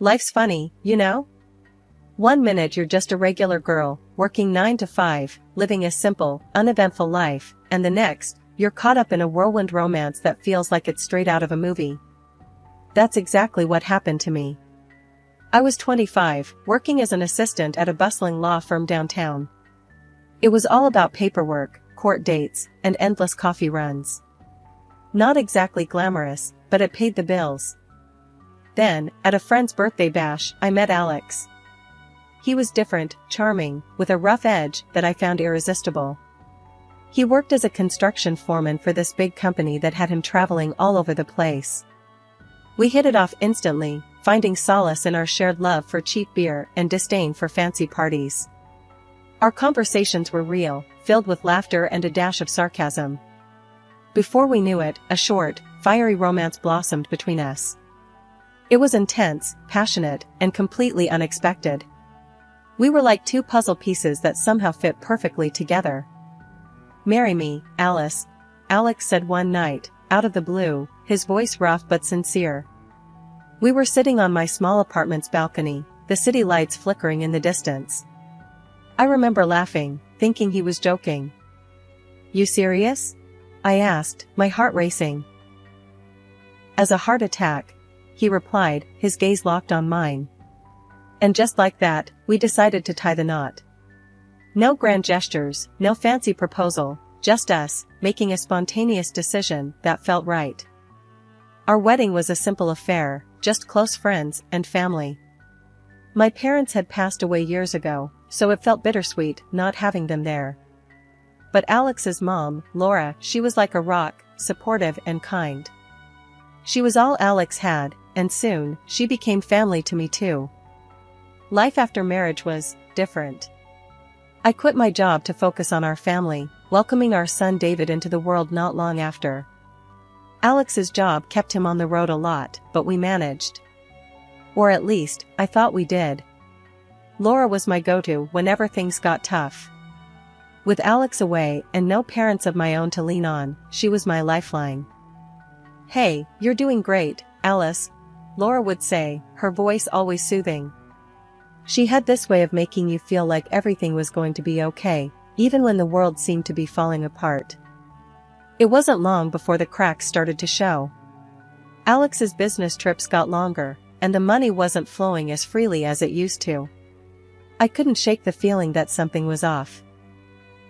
Life's funny, you know? One minute you're just a regular girl, working 9 to 5, living a simple, uneventful life, and the next, you're caught up in a whirlwind romance that feels like it's straight out of a movie. That's exactly what happened to me. I was 25, working as an assistant at a bustling law firm downtown. It was all about paperwork, court dates, and endless coffee runs. Not exactly glamorous, but it paid the bills. Then, at a friend's birthday bash, I met Alex. He was different, charming, with a rough edge that I found irresistible. He worked as a construction foreman for this big company that had him traveling all over the place. We hit it off instantly, finding solace in our shared love for cheap beer and disdain for fancy parties. Our conversations were real, filled with laughter and a dash of sarcasm. Before we knew it, a short, fiery romance blossomed between us. It was intense, passionate, and completely unexpected. We were like two puzzle pieces that somehow fit perfectly together. "Marry me, Alice," Alex said one night, out of the blue, his voice rough but sincere. We were sitting on my small apartment's balcony, the city lights flickering in the distance. I remember laughing, thinking he was joking. "You serious?" I asked, my heart racing. "As a heart attack," he replied, his gaze locked on mine. And just like that, we decided to tie the knot. No grand gestures, no fancy proposal, just us, making a spontaneous decision that felt right. Our wedding was a simple affair, just close friends and family. My parents had passed away years ago, so it felt bittersweet not having them there. But Alex's mom, Laura, she was like a rock, supportive and kind. She was all Alex had, and soon, she became family to me too. Life after marriage was different. I quit my job to focus on our family, welcoming our son David into the world not long after. Alex's job kept him on the road a lot, but we managed. Or at least, I thought we did. Laura was my go-to whenever things got tough. With Alex away and no parents of my own to lean on, she was my lifeline. "Hey, you're doing great, Alice," Laura would say, her voice always soothing. She had this way of making you feel like everything was going to be okay, even when the world seemed to be falling apart. It wasn't long before the cracks started to show. Alex's business trips got longer, and the money wasn't flowing as freely as it used to. I couldn't shake the feeling that something was off.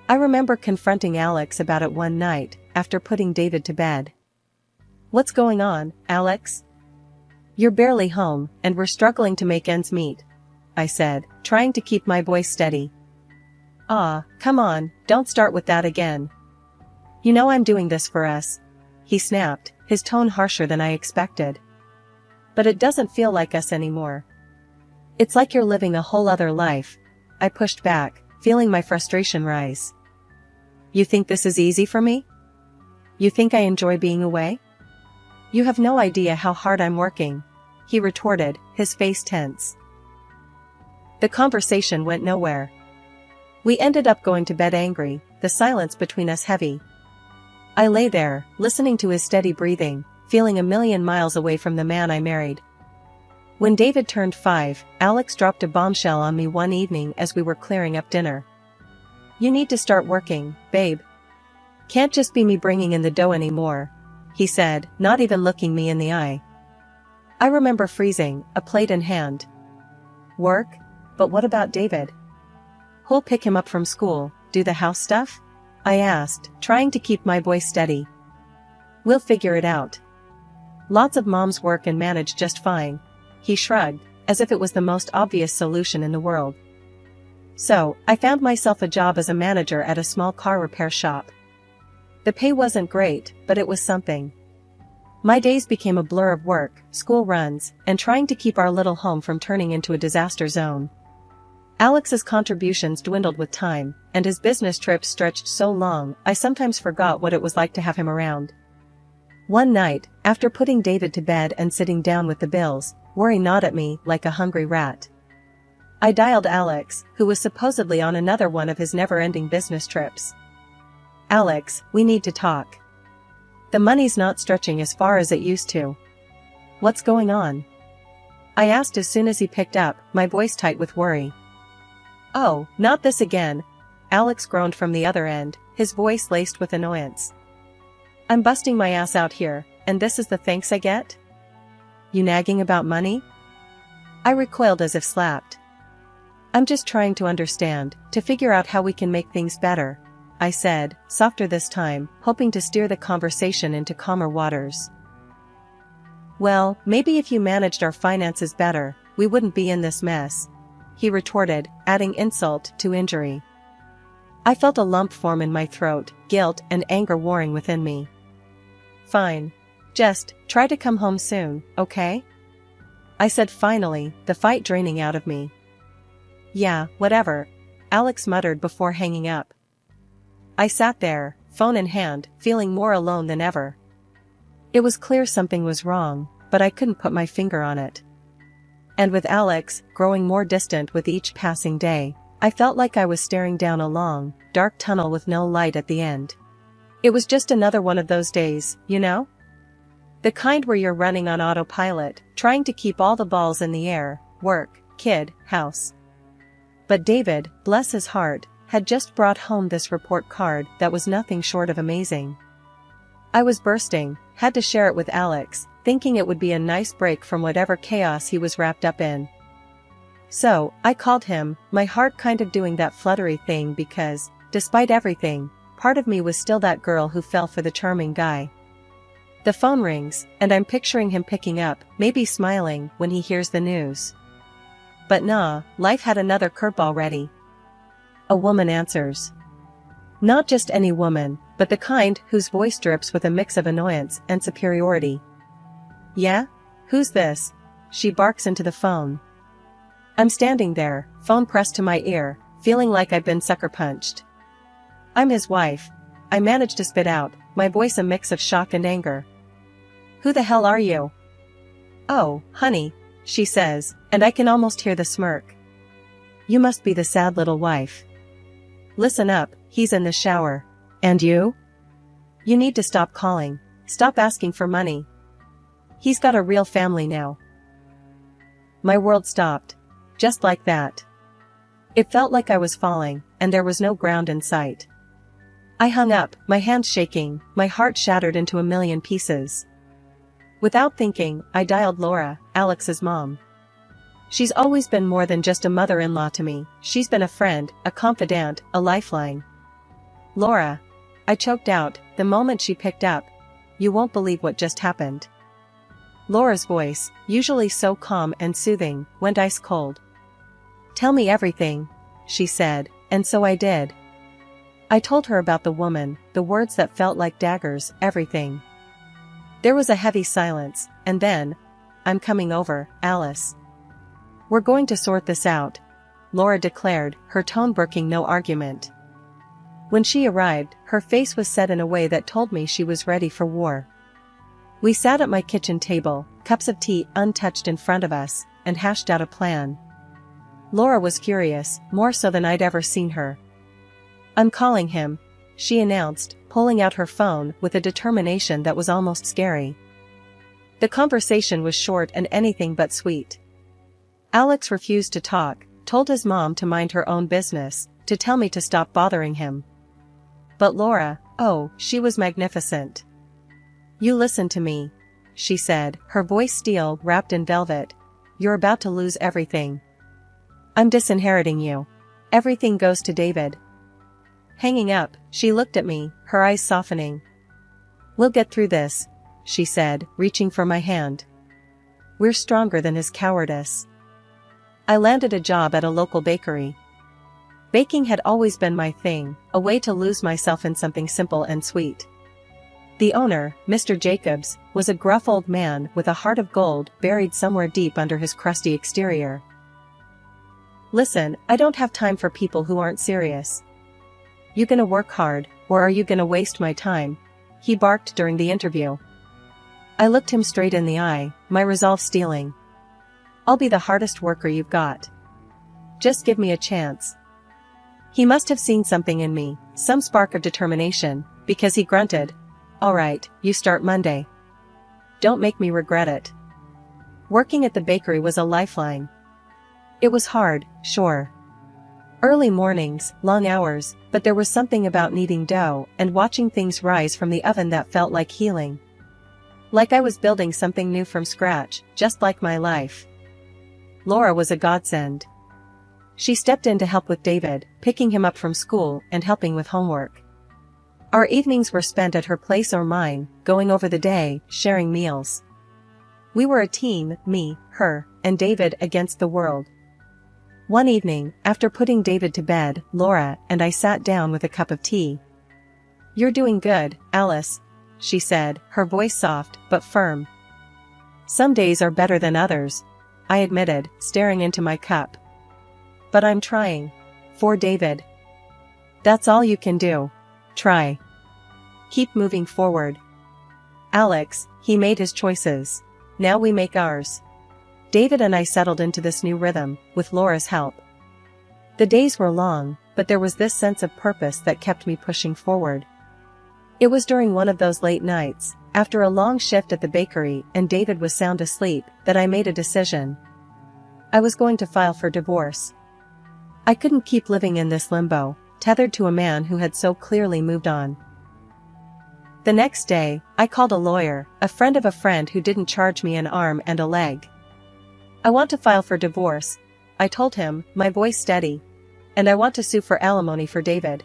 I remember confronting Alex about it one night, after putting David to bed. "What's going on, Alex? You're barely home, and we're struggling to make ends meet," I said, trying to keep my voice steady. "Ah, come on, don't start with that again. You know I'm doing this for us," he snapped, his tone harsher than I expected. "But it doesn't feel like us anymore. It's like you're living a whole other life," I pushed back, feeling my frustration rise. "You think this is easy for me? You think I enjoy being away? You have no idea how hard I'm working," he retorted, his face tense. The conversation went nowhere. We ended up going to bed angry, the silence between us heavy. I lay there, listening to his steady breathing, feeling a million miles away from the man I married. When David turned 5, Alex dropped a bombshell on me one evening as we were clearing up dinner. "You need to start working, babe. Can't just be me bringing in the dough anymore," he said, not even looking me in the eye. I remember freezing, a plate in hand. "Work? But what about David? Who'll pick him up from school, do the house stuff?" I asked, trying to keep my voice steady. "We'll figure it out. Lots of moms work and manage just fine," he shrugged, as if it was the most obvious solution in the world. So, I found myself a job as a manager at a small car repair shop. The pay wasn't great, but it was something. My days became a blur of work, school runs, and trying to keep our little home from turning into a disaster zone. Alex's contributions dwindled with time, and his business trips stretched so long, I sometimes forgot what it was like to have him around. One night, after putting David to bed and sitting down with the bills, worry gnawed at me like a hungry rat. I dialed Alex, who was supposedly on another one of his never-ending business trips. "Alex, we need to talk. The money's not stretching as far as it used to. What's going on?" I asked as soon as he picked up, my voice tight with worry. Oh, not this again. Alex groaned from the other end, his voice laced with annoyance. I'm busting my ass out here, and this is the thanks I get? You nagging about money? I recoiled as if slapped. I'm just trying to understand, to figure out how we can make things better, I said, softer this time, hoping to steer the conversation into calmer waters. Well, maybe if you managed our finances better, we wouldn't be in this mess, he retorted, adding insult to injury. I felt a lump form in my throat, guilt and anger warring within me. Fine. Just try to come home soon, okay? I said finally, the fight draining out of me. Yeah, whatever, Alex muttered before hanging up. I sat there, phone in hand, feeling more alone than ever. It was clear something was wrong, but I couldn't put my finger on it. And with Alex growing more distant with each passing day, I felt like I was staring down a long, dark tunnel with no light at the end. It was just another one of those days, you know? The kind where you're running on autopilot, trying to keep all the balls in the air, work, kid, house. But David, bless his heart, had just brought home this report card that was nothing short of amazing. I was bursting, had to share it with Alex, thinking it would be a nice break from whatever chaos he was wrapped up in. So, I called him, my heart kind of doing that fluttery thing because, despite everything, part of me was still that girl who fell for the charming guy. The phone rings, and I'm picturing him picking up, maybe smiling, when he hears the news. But nah, life had another curveball ready. A woman answers. Not just any woman, but the kind whose voice drips with a mix of annoyance and superiority. Yeah? Who's this? She barks into the phone. I'm standing there, phone pressed to my ear, feeling like I've been sucker punched. I'm his wife. I managed to spit out, my voice a mix of shock and anger. Who the hell are you? Oh, honey, she says, and I can almost hear the smirk. You must be the sad little wife. Listen up, he's in the shower. And you? You need to stop calling, stop asking for money. He's got a real family now. My world stopped. Just like that. It felt like I was falling, and there was no ground in sight. I hung up, my hands shaking, my heart shattered into a million pieces. Without thinking, I dialed Laura, Alex's mom. She's always been more than just a mother-in-law to me, she's been a friend, a confidant, a lifeline. Laura. I choked out, the moment she picked up. You won't believe what just happened. Laura's voice, usually so calm and soothing, went ice cold. Tell me everything, she said, and so I did. I told her about the woman, the words that felt like daggers, everything. There was a heavy silence, and then, I'm coming over, Alice. We're going to sort this out, Laura declared, her tone brooking no argument. When she arrived, her face was set in a way that told me she was ready for war. We sat at my kitchen table, cups of tea untouched in front of us, and hashed out a plan. Laura was furious, more so than I'd ever seen her. I'm calling him, she announced, pulling out her phone with a determination that was almost scary. The conversation was short and anything but sweet. Alex refused to talk, told his mom to mind her own business, to tell me to stop bothering him. But Laura, oh, she was magnificent. You listen to me, she said, her voice steel wrapped in velvet. You're about to lose everything. I'm disinheriting you. Everything goes to David. Hanging up, she looked at me, her eyes softening. We'll get through this, she said, reaching for my hand. We're stronger than his cowardice. I landed a job at a local bakery. Baking had always been my thing, a way to lose myself in something simple and sweet. The owner, Mr. Jacobs, was a gruff old man with a heart of gold buried somewhere deep under his crusty exterior. Listen, I don't have time for people who aren't serious. You gonna work hard, or are you gonna waste my time? He barked during the interview. I looked him straight in the eye, my resolve steeling. I'll be the hardest worker you've got. Just give me a chance. He must have seen something in me, some spark of determination, because he grunted. All right, you start Monday. Don't make me regret it. Working at the bakery was a lifeline. It was hard, sure. Early mornings, long hours, but there was something about kneading dough and watching things rise from the oven that felt like healing. Like I was building something new from scratch, just like my life. Laura was a godsend. She stepped in to help with David, picking him up from school and helping with homework. Our evenings were spent at her place or mine, going over the day, sharing meals. We were a team, me, her, and David against the world. One evening, after putting David to bed, Laura and I sat down with a cup of tea. "You're doing good, Alice," she said, her voice soft but firm. "Some days are better than others," I admitted, staring into my cup. "But I'm trying. For David. That's all you can do. Try. Keep moving forward. Alex, he made his choices. Now we make ours." David and I settled into this new rhythm, with Laura's help. The days were long, but there was this sense of purpose that kept me pushing forward. It was during one of those late nights, after a long shift at the bakery and David was sound asleep, that I made a decision. I was going to file for divorce. I couldn't keep living in this limbo, tethered to a man who had so clearly moved on. The next day, I called a lawyer, a friend of a friend who didn't charge me an arm and a leg. "I want to file for divorce," I told him, my voice steady. "And I want to sue for alimony for David.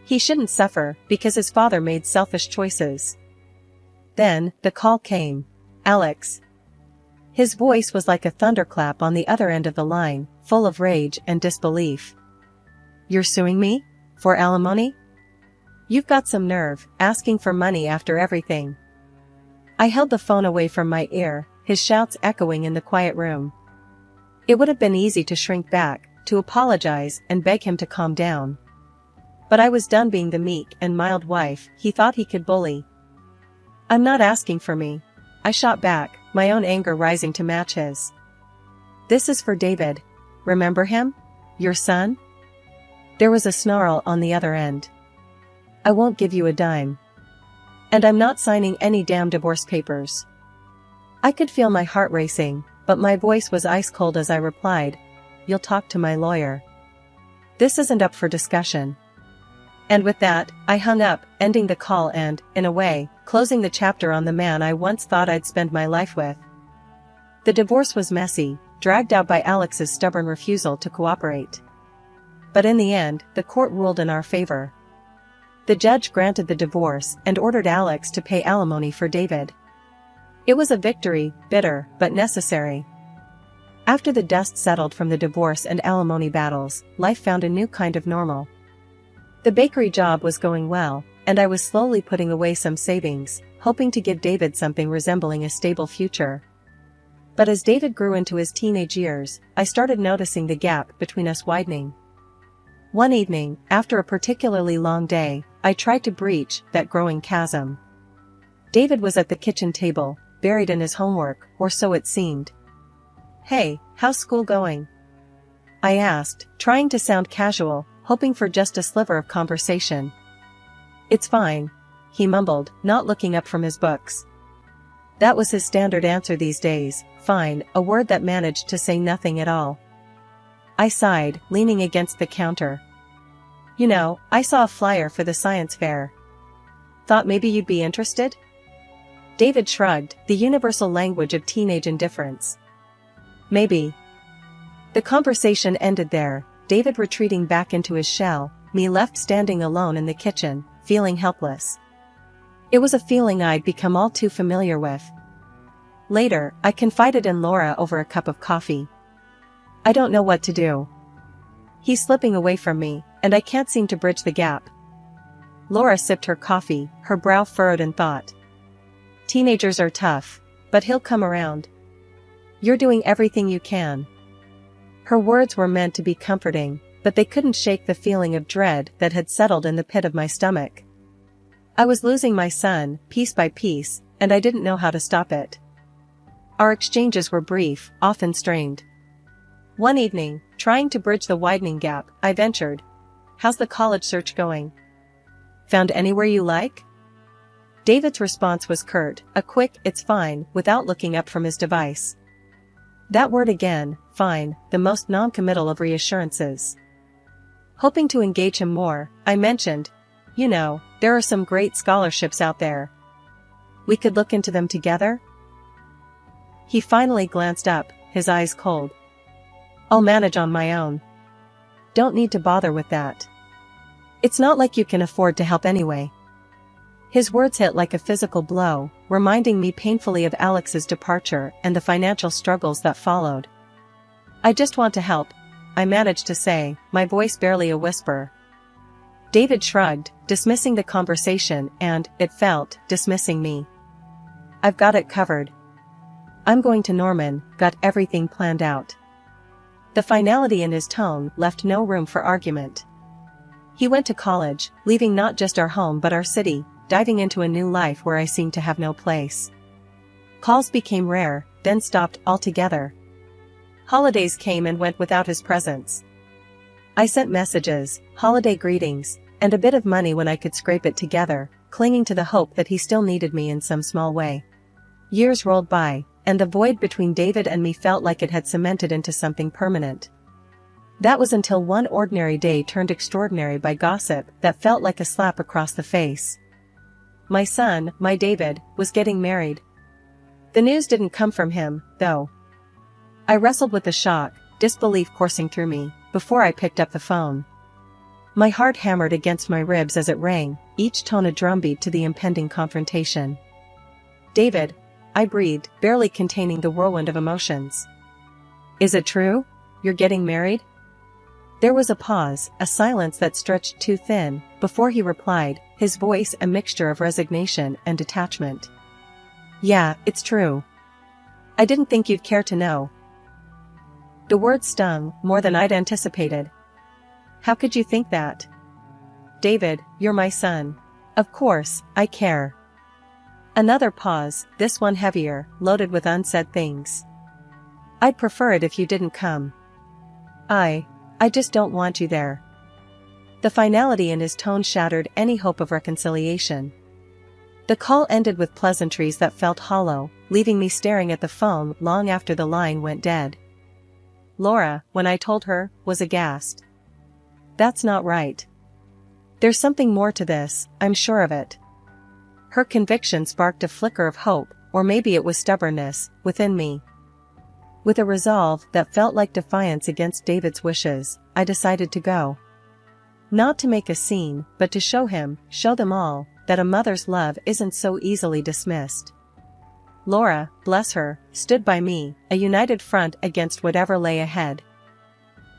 He shouldn't suffer, because his father made selfish choices." Then, the call came. Alex. His voice was like a thunderclap on the other end of the line, full of rage and disbelief. "You're suing me? For alimony? You've got some nerve, asking for money after everything." I held the phone away from my ear, his shouts echoing in the quiet room. It would have been easy to shrink back, to apologize and beg him to calm down. But I was done being the meek and mild wife he thought he could bully. "I'm not asking for me," I shot back, my own anger rising to match his. "This is for David. Remember him? Your son?" There was a snarl on the other end. "I won't give you a dime. And I'm not signing any damn divorce papers." I could feel my heart racing, but my voice was ice cold as I replied, "You'll talk to my lawyer. This isn't up for discussion." And with that, I hung up, ending the call and, in a way, closing the chapter on the man I once thought I'd spend my life with. The divorce was messy, dragged out by Alex's stubborn refusal to cooperate. But in the end, the court ruled in our favor. The judge granted the divorce and ordered Alex to pay alimony for David. It was a victory, bitter, but necessary. After the dust settled from the divorce and alimony battles, life found a new kind of normal. The bakery job was going well, and I was slowly putting away some savings, hoping to give David something resembling a stable future. But as David grew into his teenage years, I started noticing the gap between us widening. One evening, after a particularly long day, I tried to breach that growing chasm. David was at the kitchen table, buried in his homework, or so it seemed. "Hey, how's school going?" I asked, trying to sound casual, hoping for just a sliver of conversation. "It's fine," he mumbled, not looking up from his books. That was his standard answer these days, fine, a word that managed to say nothing at all. I sighed, leaning against the counter. "You know, I saw a flyer for the science fair. Thought maybe you'd be interested?" David shrugged, the universal language of teenage indifference. "Maybe." The conversation ended there, David retreating back into his shell, me left standing alone in the kitchen, feeling helpless. It was a feeling I'd become all too familiar with. Later, I confided in Laura over a cup of coffee. "I don't know what to do. He's slipping away from me, and I can't seem to bridge the gap." Laura sipped her coffee, her brow furrowed in thought. "Teenagers are tough, but he'll come around. You're doing everything you can." Her words were meant to be comforting, but they couldn't shake the feeling of dread that had settled in the pit of my stomach. I was losing my son, piece by piece, and I didn't know how to stop it. Our exchanges were brief, often strained. One evening, trying to bridge the widening gap, I ventured, "How's the college search going? Found anywhere you like?" David's response was curt, a quick, "It's fine," without looking up from his device. That word again, fine, the most non-committal of reassurances. Hoping to engage him more, I mentioned, you know, there are some great scholarships out there. We could look into them together? He finally glanced up, his eyes cold. I'll manage on my own. Don't need to bother with that. It's not like you can afford to help anyway. His words hit like a physical blow, reminding me painfully of Alex's departure and the financial struggles that followed. I just want to help, I managed to say, my voice barely a whisper. David shrugged, dismissing the conversation and, it felt, dismissing me. I've got it covered. I'm going to Norman, got everything planned out. The finality in his tone left no room for argument. He went to college, leaving not just our home but our city, diving into a new life where I seemed to have no place. Calls became rare, then stopped altogether. Holidays came and went without his presence. I sent messages, holiday greetings, and a bit of money when I could scrape it together, clinging to the hope that he still needed me in some small way. Years rolled by, and the void between David and me felt like it had cemented into something permanent. That was until one ordinary day turned extraordinary by gossip that felt like a slap across the face. My son, my David, was getting married. The news didn't come from him, though. I wrestled with the shock, disbelief coursing through me, before I picked up the phone. My heart hammered against my ribs as it rang, each tone a drumbeat to the impending confrontation. David, I breathed, barely containing the whirlwind of emotions. Is it true? You're getting married? There was a pause, a silence that stretched too thin, before he replied, his voice a mixture of resignation and detachment. Yeah, it's true. I didn't think you'd care to know. The words stung, more than I'd anticipated. How could you think that? David, you're my son. Of course, I care. Another pause, this one heavier, loaded with unsaid things. I'd prefer it if you didn't come. I just don't want you there. The finality in his tone shattered any hope of reconciliation. The call ended with pleasantries that felt hollow, leaving me staring at the phone long after the line went dead. Laura, when I told her, was aghast. That's not right. There's something more to this, I'm sure of it. Her conviction sparked a flicker of hope, or maybe it was stubbornness, within me. With a resolve that felt like defiance against David's wishes, I decided to go. Not to make a scene, but to show them all, that a mother's love isn't so easily dismissed. Laura, bless her, stood by me, a united front against whatever lay ahead.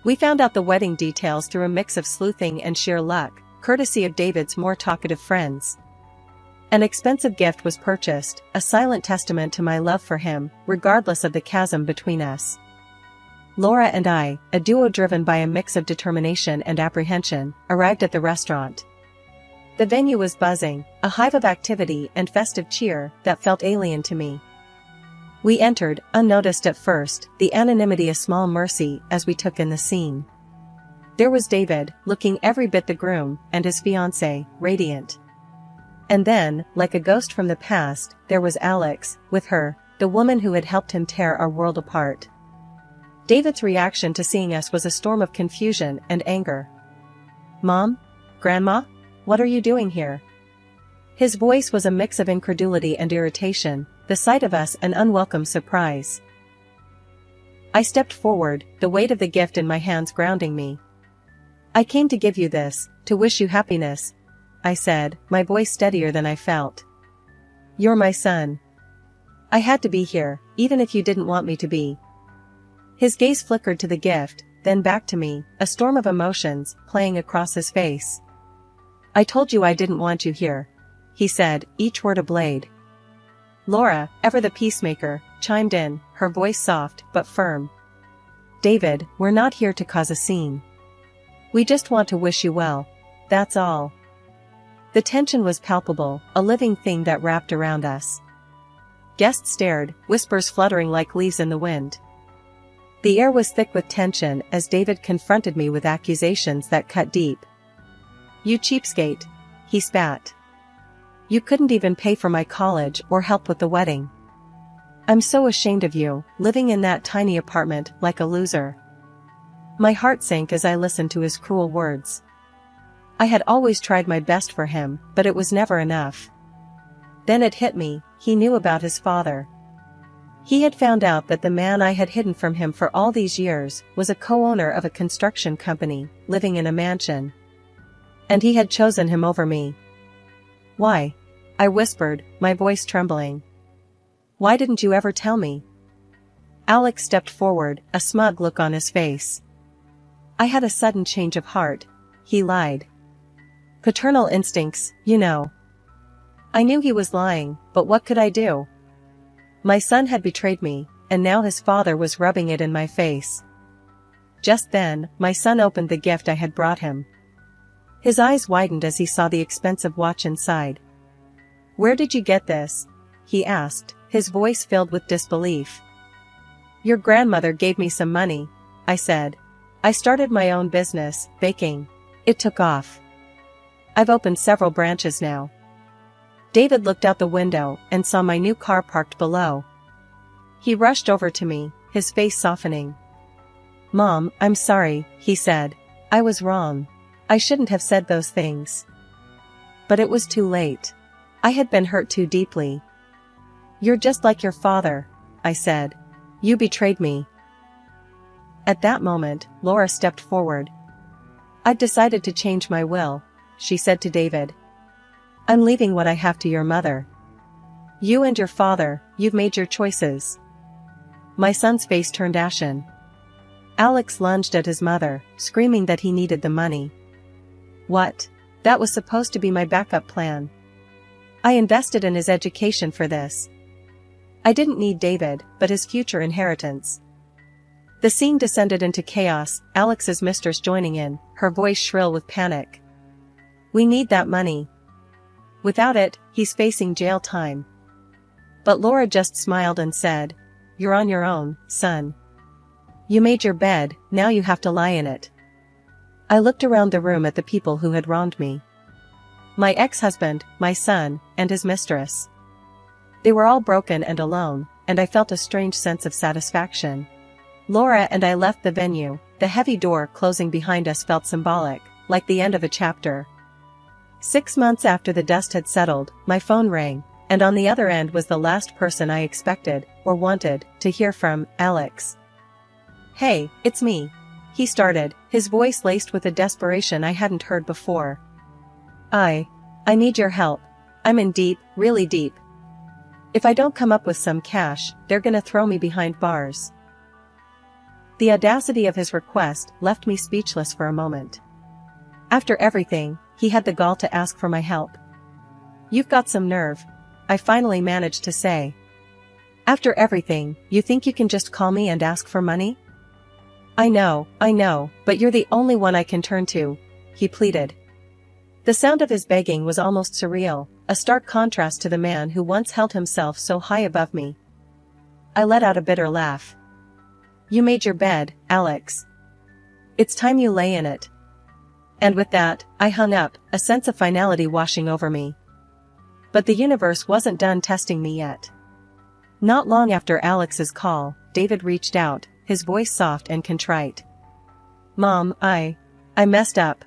We found out the wedding details through a mix of sleuthing and sheer luck, courtesy of David's more talkative friends. An expensive gift was purchased, a silent testament to my love for him, regardless of the chasm between us. Laura and I, a duo driven by a mix of determination and apprehension, arrived at the restaurant. The venue was buzzing, a hive of activity and festive cheer that felt alien to me. We entered, unnoticed at first, the anonymity a small mercy as we took in the scene. There was David, looking every bit the groom, and his fiancée, radiant. And then, like a ghost from the past, there was Alex, with her, the woman who had helped him tear our world apart. David's reaction to seeing us was a storm of confusion and anger. Mom? Grandma? What are you doing here? His voice was a mix of incredulity and irritation, the sight of us an unwelcome surprise. I stepped forward, the weight of the gift in my hands grounding me. I came to give you this, to wish you happiness, I said, my voice steadier than I felt. You're my son. I had to be here, even if you didn't want me to be. His gaze flickered to the gift, then back to me, a storm of emotions playing across his face. I told you I didn't want you here, he said, each word a blade. Laura, ever the peacemaker, chimed in, her voice soft but firm. David, we're not here to cause a scene. We just want to wish you well. That's all. The tension was palpable, a living thing that wrapped around us. Guests stared, whispers fluttering like leaves in the wind. The air was thick with tension as David confronted me with accusations that cut deep. You cheapskate, he spat. You couldn't even pay for my college or help with the wedding. I'm so ashamed of you, living in that tiny apartment like a loser." My heart sank as I listened to his cruel words. I had always tried my best for him, but it was never enough. Then it hit me, he knew about his father. He had found out that the man I had hidden from him for all these years was a co-owner of a construction company, living in a mansion. And he had chosen him over me. "Why?" I whispered, my voice trembling. "Why didn't you ever tell me?" Alex stepped forward, a smug look on his face. "I had a sudden change of heart," he lied. "Paternal instincts, you know." I knew he was lying, but what could I do? My son had betrayed me, and now his father was rubbing it in my face. Just then, my son opened the gift I had brought him. His eyes widened as he saw the expensive watch inside. "Where did you get this?" he asked, his voice filled with disbelief. "Your grandmother gave me some money," I said. "I started my own business, baking. It took off. I've opened several branches now." David looked out the window and saw my new car parked below. He rushed over to me, his face softening. "Mom, I'm sorry," he said. "I was wrong. I shouldn't have said those things." But it was too late. I had been hurt too deeply. "You're just like your father," I said. "You betrayed me." At that moment, Laura stepped forward. "I've decided to change my will," she said to David. "I'm leaving what I have to your mother. You and your father, you've made your choices." My son's face turned ashen. Alex lunged at his mother, screaming that he needed the money. What? That was supposed to be my backup plan. I invested in his education for this. I didn't need David, but his future inheritance. The scene descended into chaos, Alex's mistress joining in, her voice shrill with panic. "We need that money. Without it, he's facing jail time." But Laura just smiled and said, "You're on your own, son. You made your bed, now you have to lie in it." I looked around the room at the people who had wronged me. My ex-husband, my son, and his mistress. They were all broken and alone, and I felt a strange sense of satisfaction. Laura and I left the venue, the heavy door closing behind us felt symbolic, like the end of a chapter. 6 months after the dust had settled, my phone rang, and on the other end was the last person I expected, or wanted, to hear from, Alex. "Hey, it's me," he started, his voice laced with a desperation I hadn't heard before. I need your help. I'm in deep, really deep. If I don't come up with some cash, they're gonna throw me behind bars." The audacity of his request left me speechless for a moment. After everything, he had the gall to ask for my help. "You've got some nerve," I finally managed to say. "After everything, you think you can just call me and ask for money?" I know, but you're the only one I can turn to," he pleaded. The sound of his begging was almost surreal, a stark contrast to the man who once held himself so high above me. I let out a bitter laugh. "You made your bed, Alex. It's time you lay in it." And with that, I hung up, a sense of finality washing over me. But the universe wasn't done testing me yet. Not long after Alex's call, David reached out, his voice soft and contrite. "Mom, I messed up.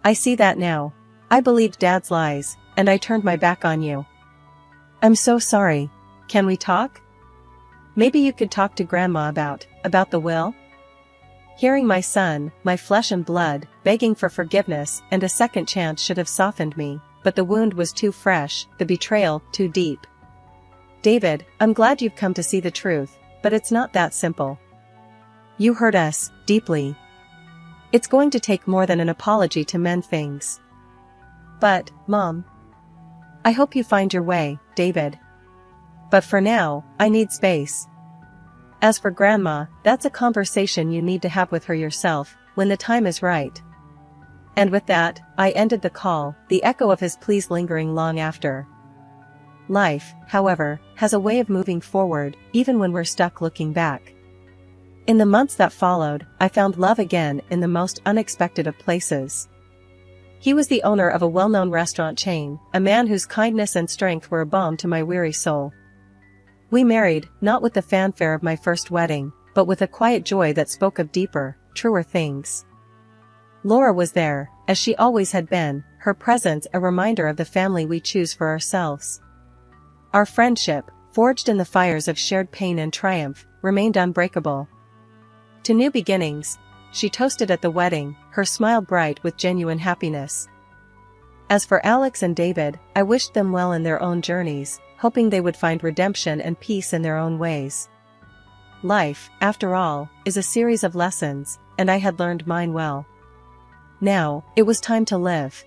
I see that now. I believed Dad's lies, and I turned my back on you. I'm so sorry. Can we talk? Maybe you could talk to Grandma about the will?" Hearing my son, my flesh and blood, begging for forgiveness and a second chance should have softened me, but the wound was too fresh, the betrayal too deep. "David, I'm glad you've come to see the truth, but it's not that simple. You hurt us, deeply. It's going to take more than an apology to mend things. But, Mom, I hope you find your way, David. But for now, I need space. As for Grandma, that's a conversation you need to have with her yourself, when the time is right." And with that, I ended the call, the echo of his pleas lingering long after. Life, however, has a way of moving forward, even when we're stuck looking back. In the months that followed, I found love again in the most unexpected of places. He was the owner of a well-known restaurant chain, a man whose kindness and strength were a balm to my weary soul. We married, not with the fanfare of my first wedding, but with a quiet joy that spoke of deeper, truer things. Laura was there, as she always had been, her presence a reminder of the family we choose for ourselves. Our friendship, forged in the fires of shared pain and triumph, remained unbreakable. To new beginnings, she toasted at the wedding, her smile bright with genuine happiness. As for Alex and David, I wished them well in their own journeys, hoping they would find redemption and peace in their own ways. Life, after all, is a series of lessons, and I had learned mine well. Now, it was time to live.